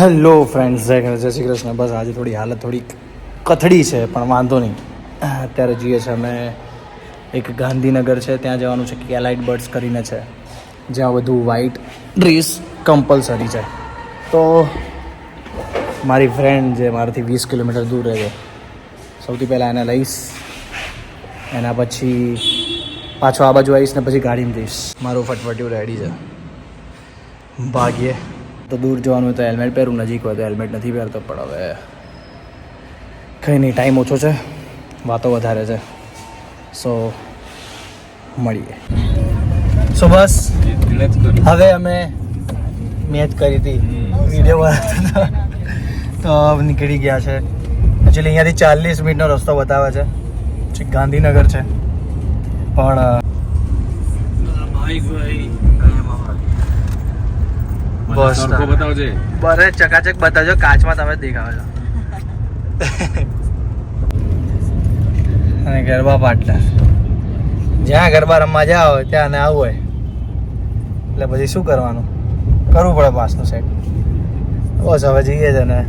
Hello friends, જય શ્રી કૃષ્ણ. બસ આજે થોડી હાલત થોડી કથળી છે, પણ વાંધો નહીં. અત્યારે જઈએ છીએ અમે એક ગાંધીનગર છે, ત્યાં જવાનું છે કે એલાઇટ બર્ડ્સ કરીને છે, જ્યાં બધું વ્હાઇટ ડ્રેસ કમ્પલસરી છે. તો મારી ફ્રેન્ડ જે મારાથી 20 કિલોમીટર દૂર રહે છે, સૌથી પહેલાં એને લઈશ, એના પછી પાછો આ બાજુ આવીશ ને પછી ગાડીમાં જઈશ. મારું ફટફટ્યું રેડી છે, ભાગીએ. તો દૂર જવાનું હોય તો હેલ્મેટ પહેરું, નજીક હોય તો હેલ્મેટ નથી પહેરતો. પણ હવે કંઈ નહીં, ટાઈમ ઓછો છે, વાતો વધારે છે. સો મળીએ. સો બસ હવે અમે મેચ કરી હતી, વિડીયો બનાવતા તો નીકળી ગયા છે. એકચ્યુઅલી અહીંયાથી 40 મિનિટનો રસ્તો બતાવે છે, ગાંધીનગર છે. પણ બસ બતાવજે, બરે ચકાચક બતાવજો, કાચમાં તમે દેખાવ છો. અને ગરબા પાર્ટનર, જ્યાં ગરબા રમવા જાઓ ત્યાં આવું હોય એટલે પછી શું કરવાનું, કરવું પડે પાસનું સેટ. બસ હવે જઈએ છે ને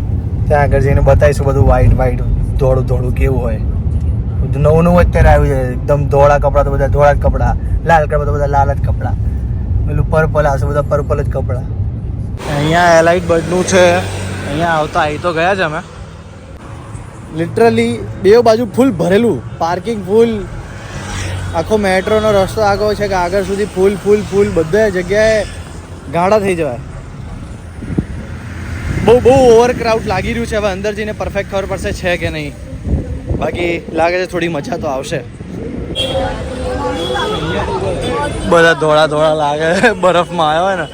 ત્યાં આગળ જઈને બતાવીશું બધું વ્હાઈટ વ્હાઈટ ધોળું ધોળું કેવું હોય. બધું નવું નવું અત્યારે આવ્યું છે, એકદમ ધોળા કપડાં તો બધા ધોળા જ કપડાં, લાલ કપડાં તો બધા લાલ જ કપડાં, પેલું પર્પલ આવશે બધા પર્પલ જ કપડાં. અહીંયા એલાઇટ બર્ડનું છે, અહીંયા આવતા આવી તો ગયા છે અમે. લિટરલી બે બાજુ ફૂલ ભરેલું, પાર્કિંગ ફૂલ, આખો મેટ્રોનો રસ્તો આગળ છે કે આગળ સુધી ફૂલ ફૂલ ફૂલ, બધે જગ્યાએ ગાડા થઈ જવાય. બહુ ઓવર ક્રાઉડ લાગી રહ્યું છે. હવે અંદર જઈને પરફેક્ટ ખબર પડશે છે કે નહીં. બાકી લાગે છે થોડી મજા તો આવશે. બધા ધોળા ધોળા લાગે, બરફમાં આવ્યા હોય ને.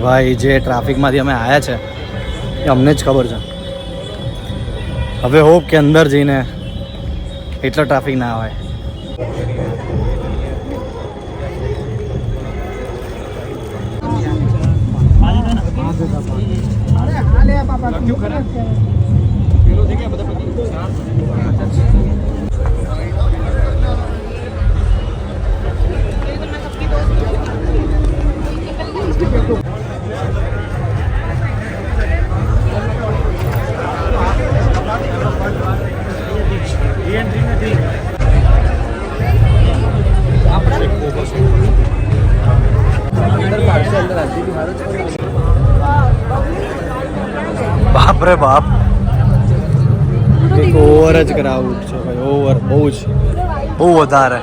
ભાઈ જે ટ્રાફિકમાંથી અમે આવ્યા છે એ અમને જ ખબર છે. હવે હોપ કે અંદર જઈને એટલો ટ્રાફિક ના હોય. બાપ રે બાપ, એક ઓવર જ ક્રાઉડ છે ભાઈ, ઓવર, બહુ વધારે.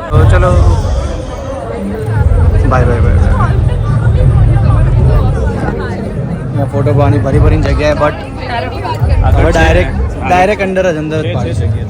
તો ચલો બાય. ફોટો પાડવાની ભરીને જગ્યાએ, બટ હવે ડાયરેક્ટ અંદર જ પાડી શકીએ.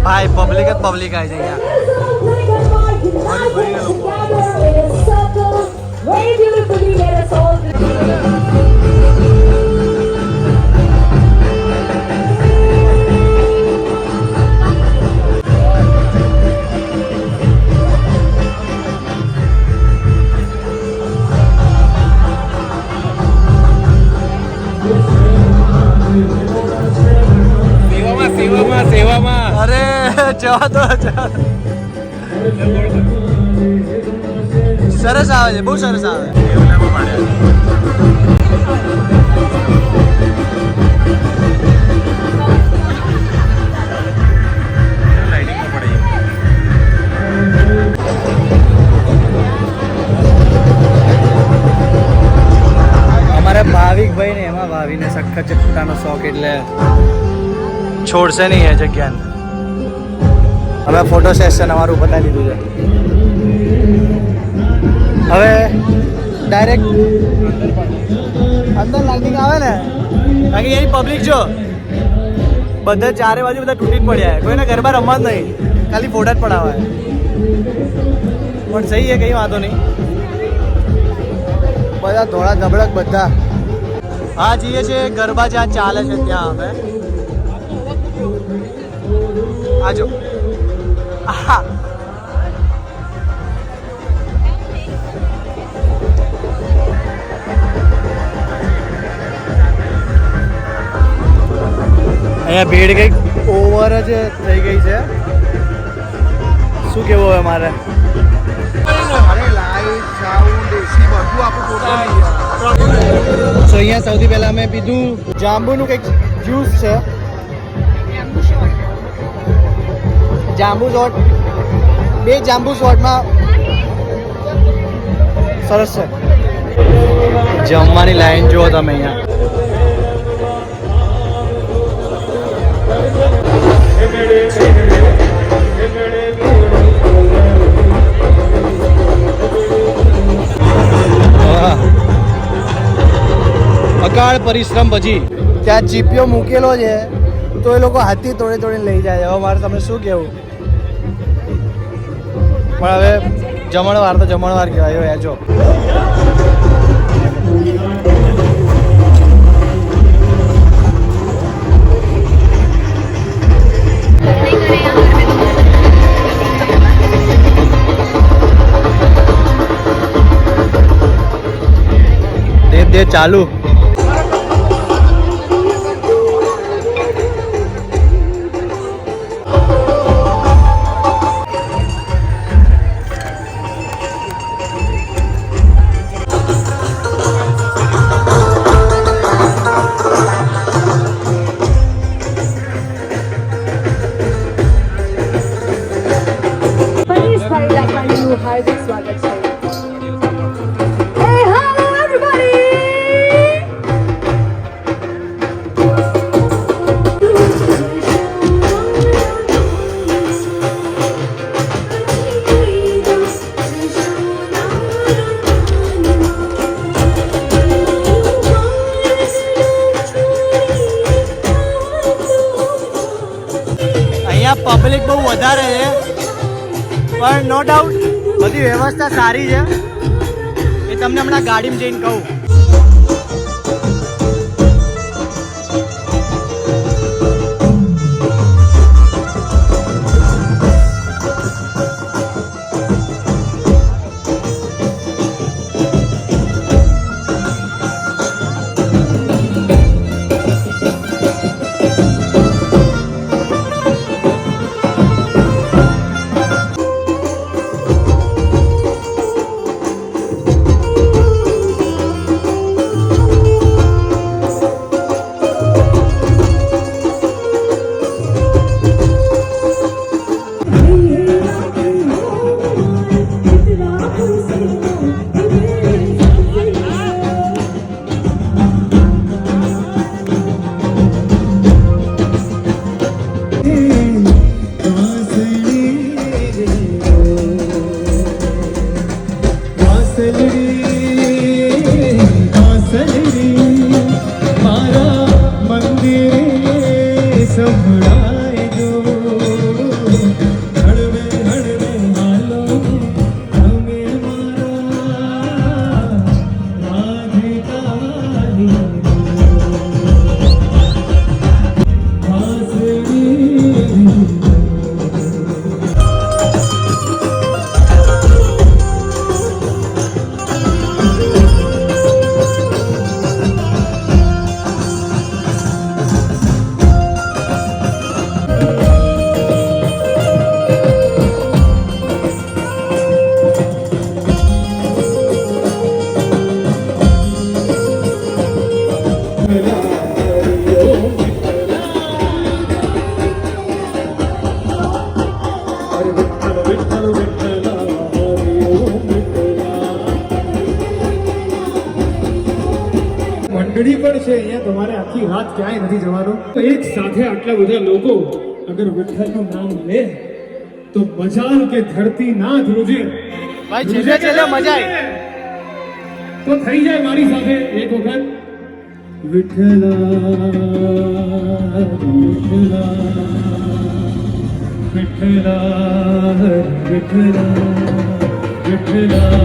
ભાઈ પબ્લિક જ પબ્લિક આવી છે સેવામાં. અરે જવા દો, સરસ આવે છે, બહુ સરસ આવે. લાઇટિંગ પડે ખચકતાનો શોખ એટલે છોડશે નહીં એ જગ્યાને. હવે ફોટો સેશન અમારું બતાવી દીધું છે. હવે ડાયરેક્ટ અંદર લાગી આવે ને, બાકી એની પબ્લિક જો બધા ચારે બાજુ બધા તૂટી જ પડ્યા. કોઈને ગરબા રમવા જ નહીં, ખાલી ફોટા જ પડાવે. પણ સહી છે, કંઈ વાંધો નહીં. બધા ધોળા ધબડક બધા. હા જઈએ છીએ ગરબા જ્યાં ચાલે છે ત્યાં. હવે આજો હા અહીંયા ભીડ કંઈક ઓવર જ થઈ ગઈ છે. શું કેવું હવે મારે? સો અહીંયા સૌથી પહેલાં અમે પીધું જાંબુનું કંઈક જ્યુસ છે. જાંબુ શોટ, 2 જાંબુ શોટમાં સરસ છે. જમવાની લાઈન જુઓ તમે અહીંયા. અકાળ પરિશ્રમ પછી ત્યાં ચીપિયો મૂકેલો છે તો એ લોકો હાથથી તોડીને લઈ જાય. હવે મારે તમને શું કહેવું, પણ હવે જમણવાર તો જમણવાર કહેવાય. જો દે ચાલુ. હાર્દિક સ્વાગત છે. Hey, hello everybody! અહીંયા પબ્લિક બહુ વધારે છે, પણ નો ડાઉટ બધી વ્યવસ્થા સારી છે. એ તમને હમણાં ગાડીમાં જઈને કહું. છે અહીંયા તમારે આખી રાત ક્યાંય નથી જવાનું. એક સાથે આટલા બધા લોકો અગર વિઠ્ઠલનું નામ લે તો મજાલ કે ધરતી ના ધ્રુજે. ભાઈ છેલ્લે છેલ્લે મજા આવી. તો થઈ જાય મારી સાથે એક વખત વિઠ્ઠલા વિઠ્ઠલા વિઠ્ઠલા વિઠ્ઠલા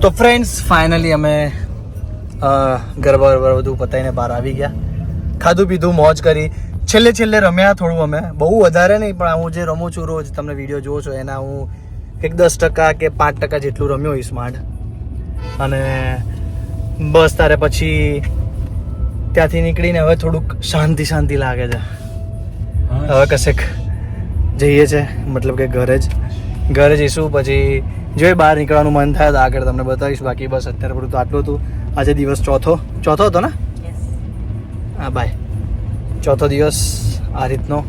તો ફ્રેન્ડ્સ ફાઇનલી અમે ગરબા વરબા બધું પતાવીને બહાર આવી ગયા. ખાધું પીધું મોજ કરી. છેલ્લે છેલ્લે રમ્યા થોડું અમે, બહુ વધારે નહીં, પણ હું જે રમું છું રોજ, તમને વિડીયો જોવો છો એના હું એક 10% કે 5% જેટલું રમ્યો હોઈશ માંડ. અને બસ તારે પછી ત્યાંથી નીકળીને હવે થોડુંક શાંતિ શાંતિ લાગે છે. હવે કશેક જઈએ છે, મતલબ કે ઘરે જઈશું. પછી જો બહાર નીકળવાનું મન થાય તો આગળ તમને બતાવીશ. બાકી બસ અત્યારે બધું તો આટલું હતું. આજે દિવસ ચોથો હતો ને? હા બાય. ચોથો દિવસ આ રીતનો.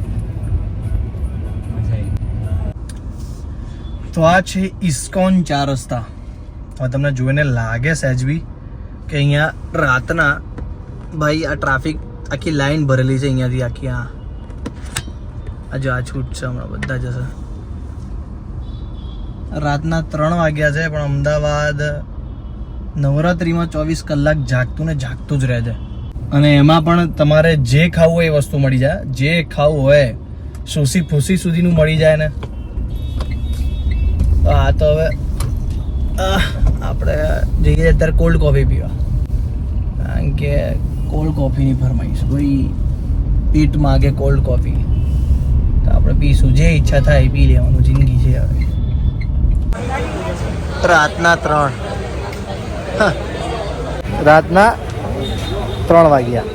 તો આ છે ઇસ્કોન 4 રસ્તા. હવે તમને જોઈને લાગે સહેજ બી કે અહીંયા રાતના ભાઈ આ ટ્રાફિક આખી લાઈન ભરેલી છે અહીંયાથી આખી. આજે આ છૂટ છે, હમણાં બધા જશે. રાતના 3 વાગ્યા છે, પણ અમદાવાદ નવરાત્રિમાં 24 કલાક જાગતું ને જાગતું જ રહે છે. અને એમાં પણ તમારે જે ખાવું હોય એ વસ્તુ મળી જાય. જે ખાવું હોય સુસી ફૂસી સુધીનું મળી જાય ને. હા તો હવે આપણે જઈએ અત્યારે કોલ્ડ કોફી પીવા, કારણ કે કોલ્ડ કોફીની ફરમાઈશ ભાઈ. પીટ માગે કોલ્ડ કોફી તો આપણે પીશું. જે ઈચ્છા થાય એ પી લેવાનું. જિંદગી છે હવે. રાતના 3 વાગ્યા.